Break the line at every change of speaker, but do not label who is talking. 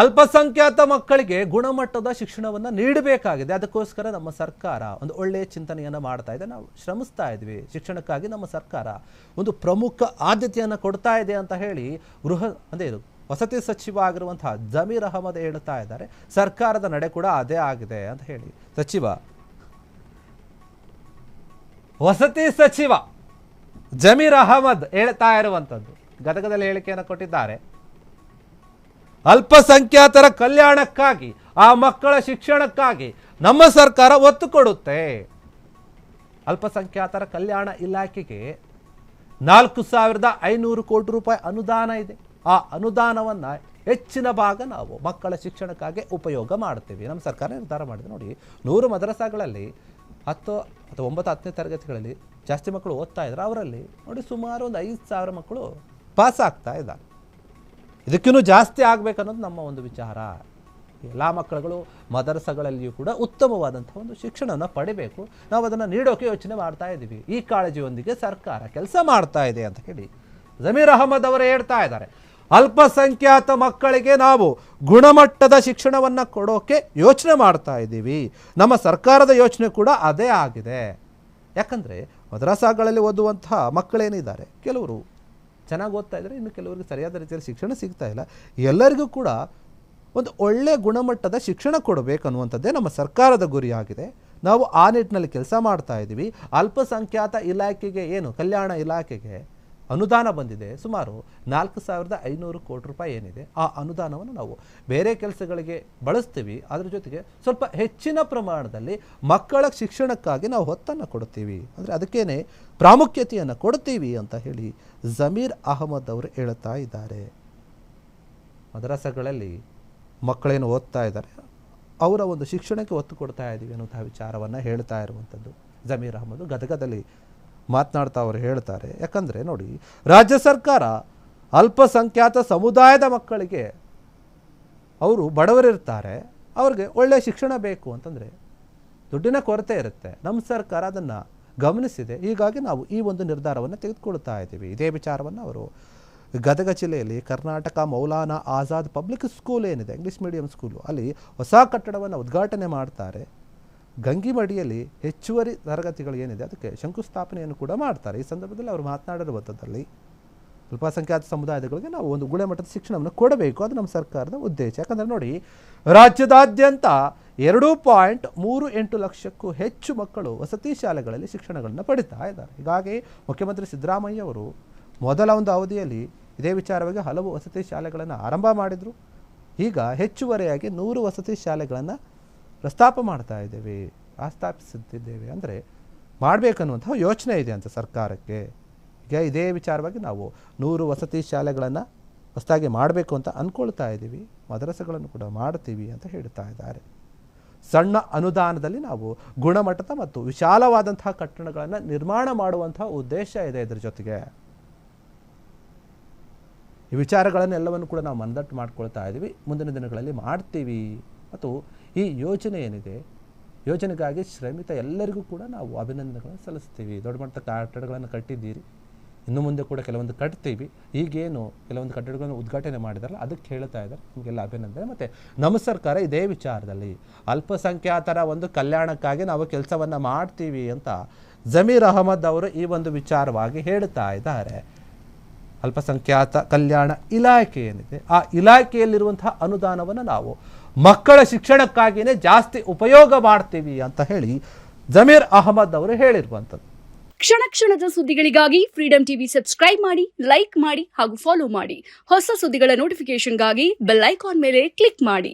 ಅಲ್ಪಸಂಖ್ಯಾತ ಮಕ್ಕಳಿಗೆ ಗುಣಮಟ್ಟದ ಶಿಕ್ಷಣವನ್ನು ನೀಡಬೇಕಾಗಿದೆ. ಅದಕ್ಕೋಸ್ಕರ ನಮ್ಮ ಸರ್ಕಾರ ಒಂದು ಒಳ್ಳೆಯ ಚಿಂತನೆಯನ್ನು ಮಾಡ್ತಾ ಇದೆ. ನಾವು ಶ್ರಮಿಸ್ತಾ ಇದ್ವಿ. ಶಿಕ್ಷಣಕ್ಕಾಗಿ ನಮ್ಮ ಸರ್ಕಾರ ಒಂದು ಪ್ರಮುಖ ಆದ್ಯತೆಯನ್ನು ಕೊಡ್ತಾ ಇದೆ ಅಂತ ಹೇಳಿ ವಸತಿ ಸಚಿವ ಆಗಿರುವಂತಹ ಜಮೀರ್ ಅಹಮದ್ ಹೇಳ್ತಾ ಇದ್ದಾರೆ. ಸರ್ಕಾರದ ನಡೆ ಕೂಡ ಅದೇ ಆಗಿದೆ ಅಂತ ಹೇಳಿ ವಸತಿ ಸಚಿವ ಜಮೀರ್ ಅಹಮದ್ ಹೇಳ್ತಾ ಇರುವಂಥದ್ದು. ಗದಗದಲ್ಲಿ ಹೇಳಿಕೆಯನ್ನು ಕೊಟ್ಟಿದ್ದಾರೆ. ಅಲ್ಪಸಂಖ್ಯಾತರ ಕಲ್ಯಾಣಕ್ಕಾಗಿ, ಆ ಮಕ್ಕಳ ಶಿಕ್ಷಣಕ್ಕಾಗಿ ನಮ್ಮ ಸರ್ಕಾರ ಒತ್ತು ಕೊಡುತ್ತೆ. ಅಲ್ಪಸಂಖ್ಯಾತರ ಕಲ್ಯಾಣ ಇಲಾಖೆಗೆ 4,500 ಕೋಟಿ ರೂಪಾಯಿ ಅನುದಾನ ಇದೆ. ಆ ಅನುದಾನವನ್ನು ಹೆಚ್ಚಿನ ಭಾಗ ನಾವು ಮಕ್ಕಳ ಶಿಕ್ಷಣಕ್ಕಾಗಿ ಉಪಯೋಗ ಮಾಡ್ತೀವಿ. ನಮ್ಮ ಸರ್ಕಾರ ನಿರ್ಧಾರ ಮಾಡಿದೆ. ನೋಡಿ, 100 ಮದರಸಾಗಳಲ್ಲಿ 10 ಅಥವಾ 9, 10ನೇ ತರಗತಿಗಳಲ್ಲಿ ಜಾಸ್ತಿ ಮಕ್ಕಳು ಓದ್ತಾ ಇದ್ದಾರೆ. ಅವರಲ್ಲಿ ನೋಡಿ ಸುಮಾರು ಒಂದು 5,000 ಮಕ್ಕಳು ಪಾಸ್ ಆಗ್ತಾ ಇದ್ದಾರೆ. ಇದಕ್ಕಿನ್ನೂ ಜಾಸ್ತಿ ಆಗಬೇಕನ್ನೋದು ನಮ್ಮ ಒಂದು ವಿಚಾರ. ಎಲ್ಲ ಮಕ್ಕಳುಗಳು ಮದರಸಗಳಲ್ಲಿಯೂ ಕೂಡ ಉತ್ತಮವಾದಂಥ ಒಂದು ಶಿಕ್ಷಣವನ್ನು ಪಡಿಬೇಕು. ನಾವು ಅದನ್ನು ನೀಡೋಕೆ ಯೋಚನೆ ಮಾಡ್ತಾ ಇದ್ದೀವಿ. ಈ ಕಾಳಜಿಯೊಂದಿಗೆ ಸರ್ಕಾರ ಕೆಲಸ ಮಾಡ್ತಾ ಇದೆ ಅಂತ ಹೇಳಿ ಜಮೀರ್ ಅಹಮದ್ ಅವರು ಹೇಳ್ತಾ ಇದ್ದಾರೆ. ಅಲ್ಪಸಂಖ್ಯಾತ ಮಕ್ಕಳಿಗೆ ನಾವು ಗುಣಮಟ್ಟದ ಶಿಕ್ಷಣವನ್ನು ಕೊಡೋಕೆ ಯೋಚನೆ ಮಾಡ್ತಾ ಇದ್ದೀವಿ. ನಮ್ಮ ಸರ್ಕಾರದ ಯೋಚನೆ ಕೂಡ ಅದೇ ಆಗಿದೆ. ಯಾಕಂದರೆ ಮದರಸಾಗಳಲ್ಲಿ ಓದುವಂತಹ ಮಕ್ಕಳೇನಿದ್ದಾರೆ, ಕೆಲವರು ಚೆನ್ನಾಗಿ ಓದ್ತಾ ಇದ್ದಾರೆ, ಇನ್ನು ಕೆಲವರಿಗೆ ಸರಿಯಾದ ರೀತಿಯಲ್ಲಿ ಶಿಕ್ಷಣ ಸಿಗ್ತಾ ಇಲ್ಲ. ಎಲ್ಲರಿಗೂ ಕೂಡ ಒಂದು ಒಳ್ಳೆಯ ಗುಣಮಟ್ಟದ ಶಿಕ್ಷಣ ಕೊಡಬೇಕು ಅನ್ನುವಂಥದ್ದೇ ನಮ್ಮ ಸರ್ಕಾರದ ಗುರಿಯಾಗಿದೆ. ನಾವು ಆ ನಿಟ್ಟಿನಲ್ಲಿ ಕೆಲಸ ಮಾಡ್ತಾ ಇದ್ದೀವಿ. ಅಲ್ಪಸಂಖ್ಯಾತ ಇಲಾಖೆಗೆ ಕಲ್ಯಾಣ ಇಲಾಖೆಗೆ ಅನುದಾನ ಬಂದಿದೆ. ಸುಮಾರು 4,500 ಕೋಟಿ ರೂಪಾಯಿ ಏನಿದೆ, ಆ ಅನುದಾನವನ್ನು ನಾವು ಬೇರೆ ಕೆಲಸಗಳಿಗೆ ಬಳಸ್ತೀವಿ. ಅದರ ಜೊತೆಗೆ ಸ್ವಲ್ಪ ಹೆಚ್ಚಿನ ಪ್ರಮಾಣದಲ್ಲಿ ಮಕ್ಕಳ ಶಿಕ್ಷಣಕ್ಕಾಗಿ ನಾವು ಹೊತ್ತನ್ನು ಕೊಡ್ತೀವಿ, ಅಂದರೆ ಅದಕ್ಕೇನೆ ಪ್ರಾಮುಖ್ಯತೆಯನ್ನು ಕೊಡ್ತೀವಿ ಅಂತ ಹೇಳಿ ಜಮೀರ್ ಅಹಮದ್ ಅವರು ಹೇಳ್ತಾ ಇದ್ದಾರೆ. ಮದರಸಗಳಲ್ಲಿ ಮಕ್ಕಳೇನು ಓದ್ತಾ ಇದ್ದಾರೆ, ಅವರ ಒಂದು ಶಿಕ್ಷಣಕ್ಕೆ ಒತ್ತು ಕೊಡ್ತಾ ಇದ್ದೀವಿ ಅನ್ನುವಂತಹ ವಿಚಾರವನ್ನು ಹೇಳ್ತಾ ಇರುವಂಥದ್ದು ಜಮೀರ್ ಅಹಮದ್ ಗದಗದಲ್ಲಿ ಮಾತನಾಡ್ತಾ ಅವರು ಹೇಳ್ತಾರೆ. ಯಾಕಂದರೆ ನೋಡಿ, ರಾಜ್ಯ ಸರ್ಕಾರ ಅಲ್ಪಸಂಖ್ಯಾತ ಸಮುದಾಯದ ಮಕ್ಕಳಿಗೆ, ಅವರು ಬಡವರಿರ್ತಾರೆ, ಅವ್ರಿಗೆ ಒಳ್ಳೆಯ ಶಿಕ್ಷಣ ಬೇಕು ಅಂತಂದರೆ ದುಡ್ಡಿನ ಕೊರತೆ ಇರುತ್ತೆ. ನಮ್ಮ ಸರ್ಕಾರ ಅದನ್ನು ಗಮನಿಸಿದೆ. ಹೀಗಾಗಿ ನಾವು ಈ ಒಂದು ನಿರ್ಧಾರವನ್ನು ತೆಗೆದುಕೊಳ್ತಾ ಇದ್ದೀವಿ. ಇದೇ ವಿಚಾರವನ್ನು ಅವರು ಗದಗ ಜಿಲ್ಲೆಯಲ್ಲಿ ಕರ್ನಾಟಕ ಮೌಲಾನಾ ಆಜಾದ್ ಪಬ್ಲಿಕ್ ಸ್ಕೂಲ್ ಏನಿದೆ, ಇಂಗ್ಲೀಷ್ ಮೀಡಿಯಂ ಸ್ಕೂಲು, ಅಲ್ಲಿ ಹೊಸ ಕಟ್ಟಡವನ್ನು ಉದ್ಘಾಟನೆ ಮಾಡ್ತಾರೆ. ಗಂಗಿಮಡಿಯಲ್ಲಿ ಹೆಚ್ಚುವರಿ ತರಗತಿಗಳು ಏನಿದೆ ಅದಕ್ಕೆ ಶಂಕುಸ್ಥಾಪನೆಯನ್ನು ಕೂಡ ಮಾಡ್ತಾರೆ. ಈ ಸಂದರ್ಭದಲ್ಲಿ ಅವರು ಮಾತನಾಡಿರುವಂಥದ್ದಲ್ಲಿ ಅಲ್ಪಸಂಖ್ಯಾತ ಸಮುದಾಯಗಳಿಗೆ ನಾವು ಒಂದು ಗುಣಮಟ್ಟದ ಶಿಕ್ಷಣವನ್ನು ಕೊಡಬೇಕು, ಅದು ನಮ್ಮ ಸರ್ಕಾರದ ಉದ್ದೇಶ. ಯಾಕಂದರೆ ನೋಡಿ, ರಾಜ್ಯದಾದ್ಯಂತ 2.38 ಲಕ್ಷಕ್ಕೂ ಹೆಚ್ಚು ಮಕ್ಕಳು ವಸತಿ ಶಾಲೆಗಳಲ್ಲಿ ಶಿಕ್ಷಣಗಳನ್ನು ಪಡಿತಾ ಇದ್ದಾರೆ. ಹೀಗಾಗಿ ಮುಖ್ಯಮಂತ್ರಿ ಸಿದ್ದರಾಮಯ್ಯ ಅವರು ಮೊದಲ ಒಂದು ಅವಧಿಯಲ್ಲಿ ಇದೇ ವಿಚಾರವಾಗಿ ಹಲವು ವಸತಿ ಶಾಲೆಗಳನ್ನು ಆರಂಭ ಮಾಡಿದರು. ಈಗ ಹೆಚ್ಚುವರಿಯಾಗಿ 100 ವಸತಿ ಶಾಲೆಗಳನ್ನು ಪ್ರಸ್ತಾಪ ಮಾಡ್ತಾ ಇದ್ದೇವೆ, ಪ್ರಸ್ತಾಪಿಸುತ್ತಿದ್ದೇವೆ. ಅಂದರೆ ಮಾಡಬೇಕನ್ನುವಂತಹ ಯೋಚನೆ ಇದೆ ಅಂತ ಸರ್ಕಾರಕ್ಕೆ. ಈಗ ಇದೇ ವಿಚಾರವಾಗಿ ನಾವು 100 ವಸತಿ ಶಾಲೆಗಳನ್ನು ಹೊಸದಾಗಿ ಮಾಡಬೇಕು ಅಂತ ಅಂದ್ಕೊಳ್ತಾ ಇದ್ದೀವಿ. ಮದರಸೆಗಳನ್ನು ಕೂಡ ಮಾಡ್ತೀವಿ ಅಂತ ಹೇಳ್ತಾ ಇದ್ದಾರೆ. ಸಣ್ಣ ಅನುದಾನದಲ್ಲಿ ನಾವು ಗುಣಮಟ್ಟದ ಮತ್ತು ವಿಶಾಲವಾದಂತಹ ಕಟ್ಟಡಗಳನ್ನು ನಿರ್ಮಾಣ ಮಾಡುವಂತಹ ಉದ್ದೇಶ ಇದೆ. ಇದರ ಜೊತೆಗೆ ಈ ವಿಚಾರಗಳನ್ನೆಲ್ಲವನ್ನು ಕೂಡ ನಾವು ಮನದಟ್ಟು ಮಾಡ್ಕೊಳ್ತಾ ಇದ್ದೀವಿ. ಮುಂದಿನ ದಿನಗಳಲ್ಲಿ ಮಾಡ್ತೀವಿ. ಮತ್ತು ಈ ಯೋಜನೆ ಏನಿದೆ, ಯೋಜನೆಗಾಗಿ ಶ್ರಮಿತ ಎಲ್ಲರಿಗೂ ಕೂಡ ನಾವು ಅಭಿನಂದನೆಗಳನ್ನು ಸಲ್ಲಿಸ್ತೀವಿ. ದೊಡ್ಡ ಮಟ್ಟದ ಕಟ್ಟಡಗಳನ್ನು ಕಟ್ಟಿದ್ದೀರಿ, ಇನ್ನು ಮುಂದೆ ಕೂಡ ಕೆಲವೊಂದು ಕಟ್ತೀವಿ. ಈಗೇನು ಕೆಲವೊಂದು ಕಟ್ಟಡಗಳನ್ನು ಉದ್ಘಾಟನೆ ಮಾಡಿದಾರಲ್ಲ, ಅದಕ್ಕೆ ಹೇಳ್ತಾ ಇದ್ದಾರೆ. ನಿಮಗೆಲ್ಲ ಅಭಿನಂದನೆ. ಮತ್ತು ನಮ್ಮ ಸರ್ಕಾರ ಇದೇ ವಿಚಾರದಲ್ಲಿ ಅಲ್ಪಸಂಖ್ಯಾತರ ಒಂದು ಕಲ್ಯಾಣಕ್ಕಾಗಿ ನಾವು ಕೆಲಸವನ್ನು ಮಾಡ್ತೀವಿ ಅಂತ ಜಮೀರ್ ಅಹಮದ್ ಅವರು ಈ ಒಂದು ವಿಚಾರವಾಗಿ ಹೇಳ್ತಾ ಇದ್ದಾರೆ. ಅಲ್ಪಸಂಖ್ಯಾತ ಕಲ್ಯಾಣ ಇಲಾಖೆ ಏನಿದೆ, ಆ ಇಲಾಖೆಯಲ್ಲಿರುವಂತಹ ಅನುದಾನವನ್ನು ನಾವು ಮಕ್ಕಳ ಶಿಕ್ಷಣಕ್ಕಾಗಿಯೇ ಜಾಸ್ತಿ ಉಪಯೋಗ ಮಾಡ್ತೀವಿ ಅಂತ ಹೇಳಿ ಜಮೀರ್ ಅಹಮದ್ ಅವರು ಹೇಳಿರುವಂಥದ್ದು.
ಕ್ಷಣ ಕ್ಷಣದ ಸುದ್ದಿಗಳಿಗಾಗಿ ಫ್ರೀಡಂ ಟಿವಿ ಸಬ್ಸ್ಕ್ರೈಬ್ ಮಾಡಿ, ಲೈಕ್ ಮಾಡಿ ಹಾಗೂ ಫಾಲೋ ಮಾಡಿ. ಹೊಸ ಸುದ್ದಿಗಳ ನೋಟಿಫಿಕೇಶನ್ಗಾಗಿ ಬೆಲ್ ಐಕಾನ್ ಮೇಲೆ ಕ್ಲಿಕ್ ಮಾಡಿ.